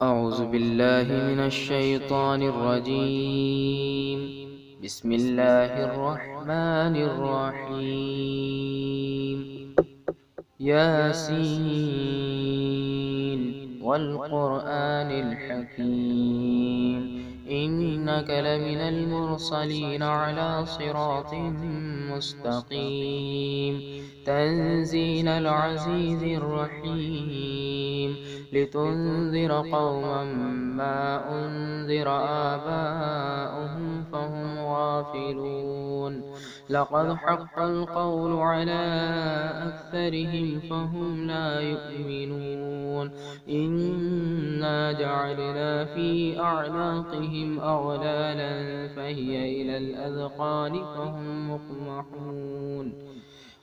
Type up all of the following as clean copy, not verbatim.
أعوذ بالله من الشيطان الرجيم. بسم الله الرحمن الرحيم. ياسين والقرآن الحكيم إنك لمن المرسلين على صراط مستقيم تنزيل العزيز الرحيم لتنذر قوما ما أنذر آباؤهم فهم غافلون لقد حق القول على أكثرهم فهم لا يؤمنون إنا جعلنا في أعناقهم أغلالا فهي إلى الأذقان فهم مقمحون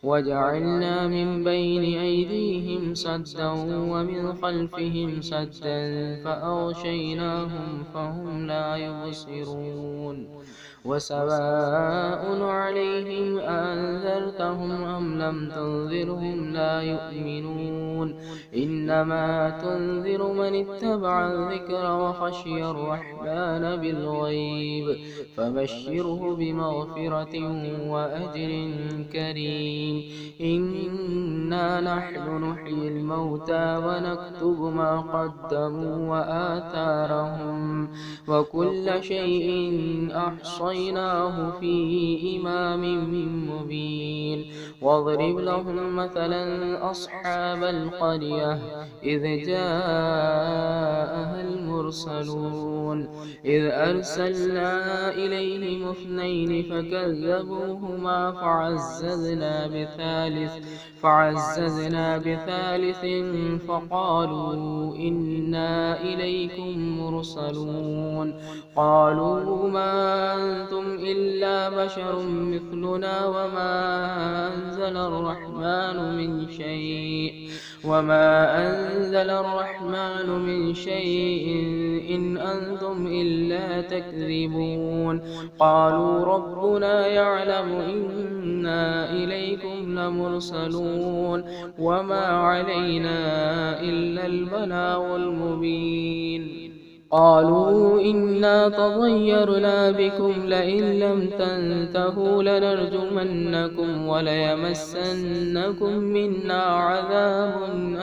وجعلنا من بين أيديهم سدا ومن خلفهم سدا فأغشيناهم فهم لا يبصرون وسواء عليهم أنذرتهم أم لم تنذرهم لا يؤمنون إنما تنذر من اتبع الذكر وخشي الرحمن بالغيب فبشره بمغفرة وأجر كريم إنا نحن نحيي الموتى ونكتب ما قدموا وآثارهم وكل شيء أحصيناه في إمام مبين واضرب لهم مثلا أصحاب القرية إذ جاءها المرسلون إذ أرسلنا إليهم اثنين فكذبوهما فعززنا بثالث فقالوا إنا إليكم مرسلون قالوا ما أنتم إلا بشر مثلنا وما أنزل الرحمن من شيء إن أنتم إلا تكذبون قالوا ربنا يعلم إنا إليكم لمرسلون وما علينا إلا البلاغ المبين قالوا إنا تطيرنا بكم لئن لم تنتهوا لنرجمنكم وليمسنكم منا عذاب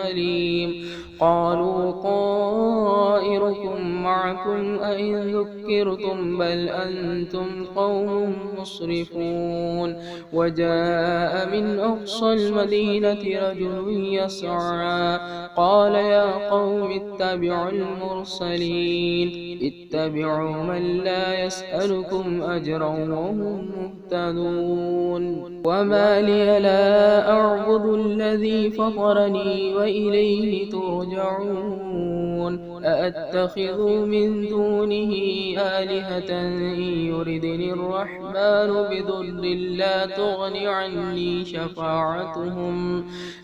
أليم قالوا طائركم معكم أئن ذكرتم بل أنتم قوم مسرفون وجاء من أقصى المدينة رجل يسعى قال يا قوم اتبعوا المرسلين اتبعوا من لا يسألكم أجرا وهم مهتدون وما لي لا أعبد الذي فطرني وإليه ترجعون أأتخذ من دونه آلهة إن يردني الرحمن بضر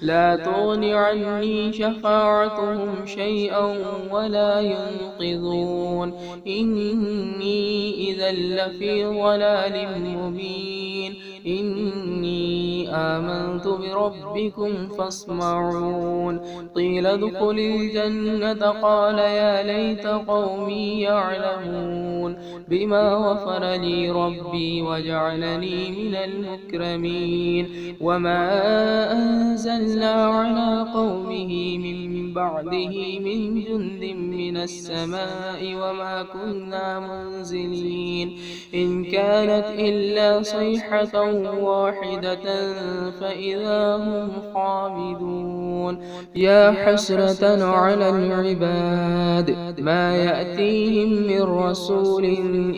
لا تغني عني شفاعتهم شيئا ولا ينقذون إني إذا لفي ضلال مبين إني آمنت بربكم فاسمعون قيل ادخل الجنة قال يا ليت قومي يعلمون بما غفر لي ربي وجعلني من المكرمين وما أنزلنا على قومه من بعده من جند من السماء وما كنا منزلين إن كانت إلا صيحة واحدة فإذا هم خامدون يا حسرة على العباد ما يأتيهم من رسول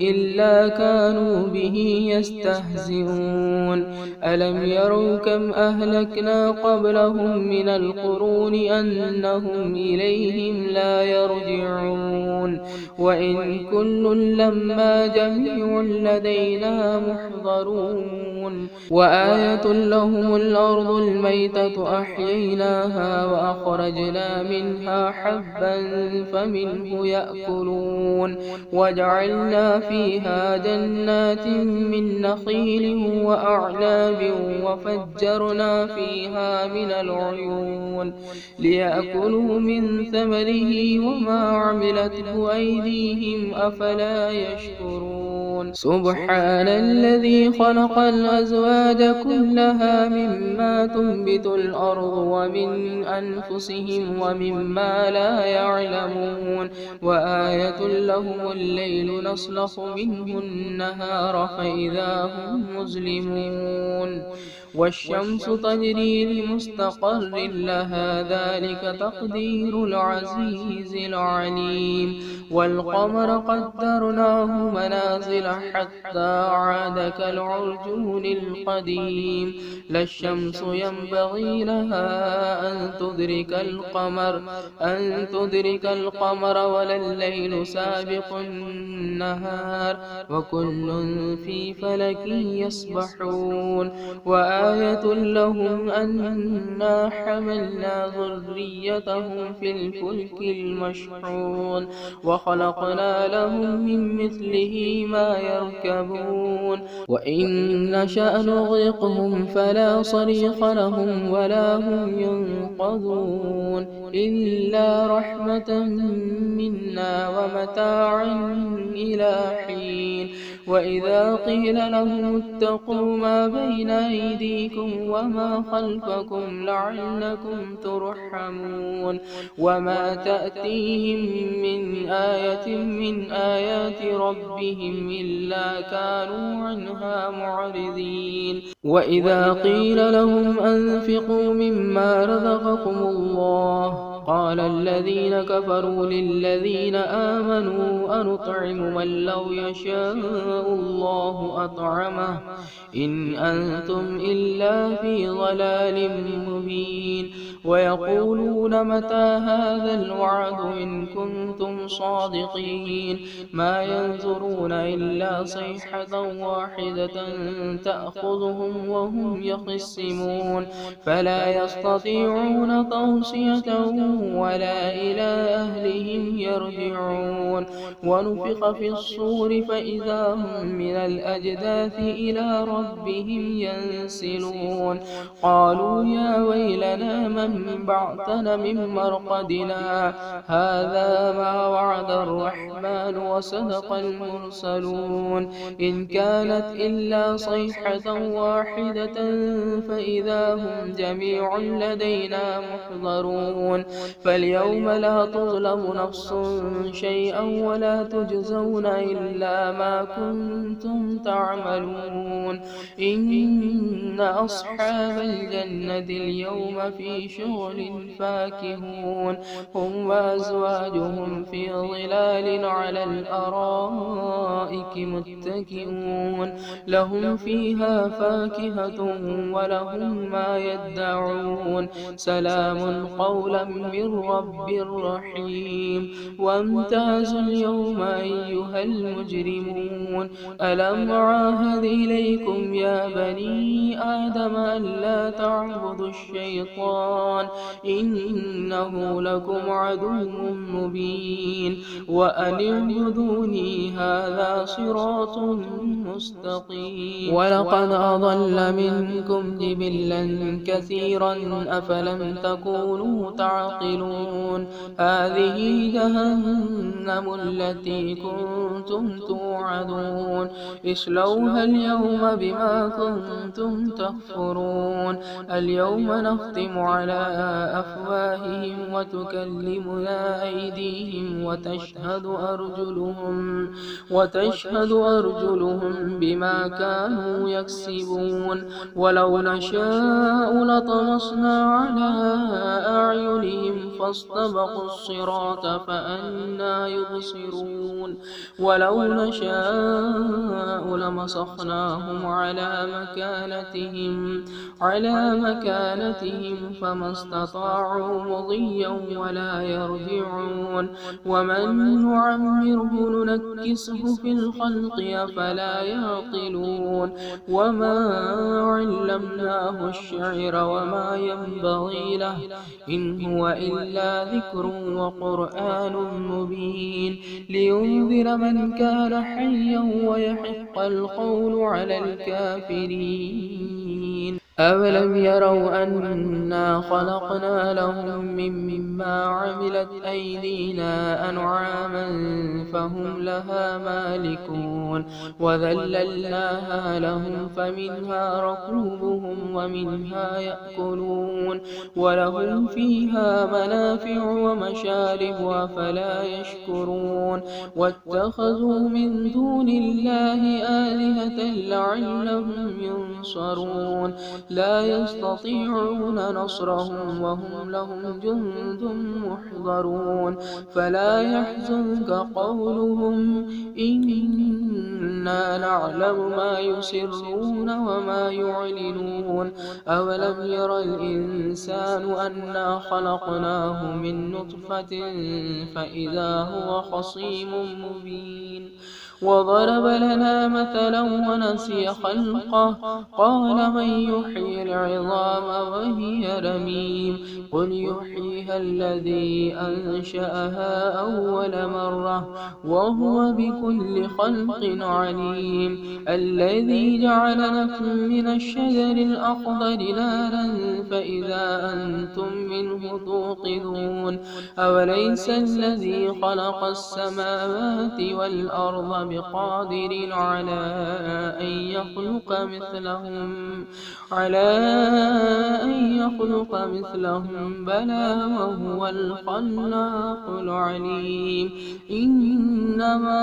إلا كانوا به يستهزئون ألم يروا كم أهلكنا قبلهم من القرون أنهم إليهم لا يرجعون وإن كل لما جميع لدينا محضرون وآية لهم الأرض الميتة أحييناها وأخرجنا منها حبا فمنه يأكلون وجعلنا فيها جنات من نخيل وأعناب وفجرنا فيها من العيون ليأكلوا من ثمره وما عملته أيديهم أفلا يشكرون سبحان الذي خلق الأزواج كلها مما تنبت الأرض ومن أنفسهم ومما لا يعلمون وآية لهم الليل نسلخ منه النهار فإذا هم مظلمون والشمس تجري لمستقر لها ذلك تقدير العزيز العليم والقمر قدرناه منازل حتى عاد كالعرجون القديم لا الشمس ينبغي لها أن تدرك القمر ولا الليل سابق النهار وكل في فلك يسبحون وآية لهم أنا حملنا ذريتهم في الفلك المشحون وخلقنا لهم من مثله ما يركبون وإن نشأ نغرقهم فلا صريخ لهم ولا هم ينقذون إلا رحمة منا ومتاعا إلى حين وإذا قيل لهم اتقوا ما بين أيديكم وما خلفكم لعلكم ترحمون وما تأتيهم من آية من آيات ربهم إلا كانوا عنها معرضين وإذا قيل لهم أنفقوا مما رزقكم الله قال الذين كفروا للذين آمنوا أنطعم من لو يشاء الله أطعمه إن أنتم إلا في ضلال مبين ويقولون متى هذا الوعد إن كنتم صادقين ما ينظرون إلا صيحة واحدة تأخذهم وهم يخصمون فلا يستطيعون توصية ولا إلى أهلهم يرجعون ونفخ في الصور فإذا هم من الأجداث إلى ربهم ينسلون قالوا يا ويلنا من بعثنا من مرقدنا هذا ما وعد الرحمن وصدق المرسلون إن كانت إلا صيحة واحدة فإذا هم جميع لدينا محضرون فاليوم لا تظلم نفس شيئا ولا تجزون إلا ما كنتم تعملون إن أصحاب الجنة اليوم في شغل فاكهون هم وأزواجهم في ظلال على الأرائك متكئون لهم فيها فاكهة ولهم ما يدعون سلام قولا من رب رحيم وامتازوا اليوم أيها المجرمون ألم أعاهد إليكم يا بني آدم ألا تعبدوا الشيطان إنه لكم عدو مبين وأن اعبدوني هذا صراط مستقيم ولقد أضل منكم جبلا كثيرا أفلم تكونوا تعقلون هذه جهنم التي كنتم توعدون اصلوها اليوم بما كنتم تكفرون اليوم نختم على أفواههم وتكلمنا أيديهم وتشهد أرجلهم بما كانوا يكسبون ولو نشاء لطمسنا على أعينهم عليهم فاستبقوا الصراط فأنى يبصرون ولو نشاء لمسخناهم على مكانتهم فما استطاعوا مضيا ولا يرجعون ومن نعمره ننكسه في الخلق أفلا يعقلون وما علمناه الشعر وما ينبغي له إن هو إلا ذكر وقرآن مبين لينذر من كان حيا ويحق القول على الكافرين أولم يروا أنا خلقنا لهم مما عملت أيدينا أنعاما فهم لها مالكون وذللناها لهم فمنها ركوبهم ومنها يأكلون ولهم فيها منافع ومشارب أفلا يشكرون واتخذوا من دون الله آلهة لعلهم ينصرون لا يستطيعون نصرهم وهم لهم جند محضرون فلا يحزنك قولهم إنا نعلم ما يسرون وما يعلنون أولم ير الإنسان أنا خلقناه من نطفة فإذا هو خصيم مبين وضرب لنا مثلا ونسي خلقه قال من يحيي العظام وهي رميم قل يحييها الذي أنشأها أول مرة وهو بكل خلق عليم الذي جعل لكم من الشجر الأخضر نارا فإذا أنتم منه توقدون أوليس الذي خلق السماوات والأرض بقادر على أن يخلق مثلهم بلى وهو الخلاق العليم إنما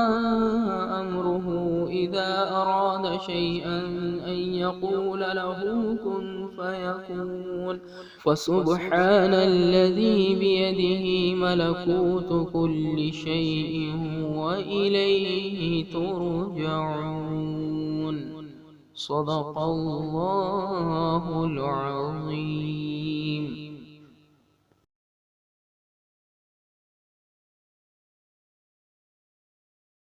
أمره إذا أراد شيئا أن يقول له كن فيكون فسبحان الذي بيده ملكوت كل شيء وإليه ترجعون صدق الله العظيم.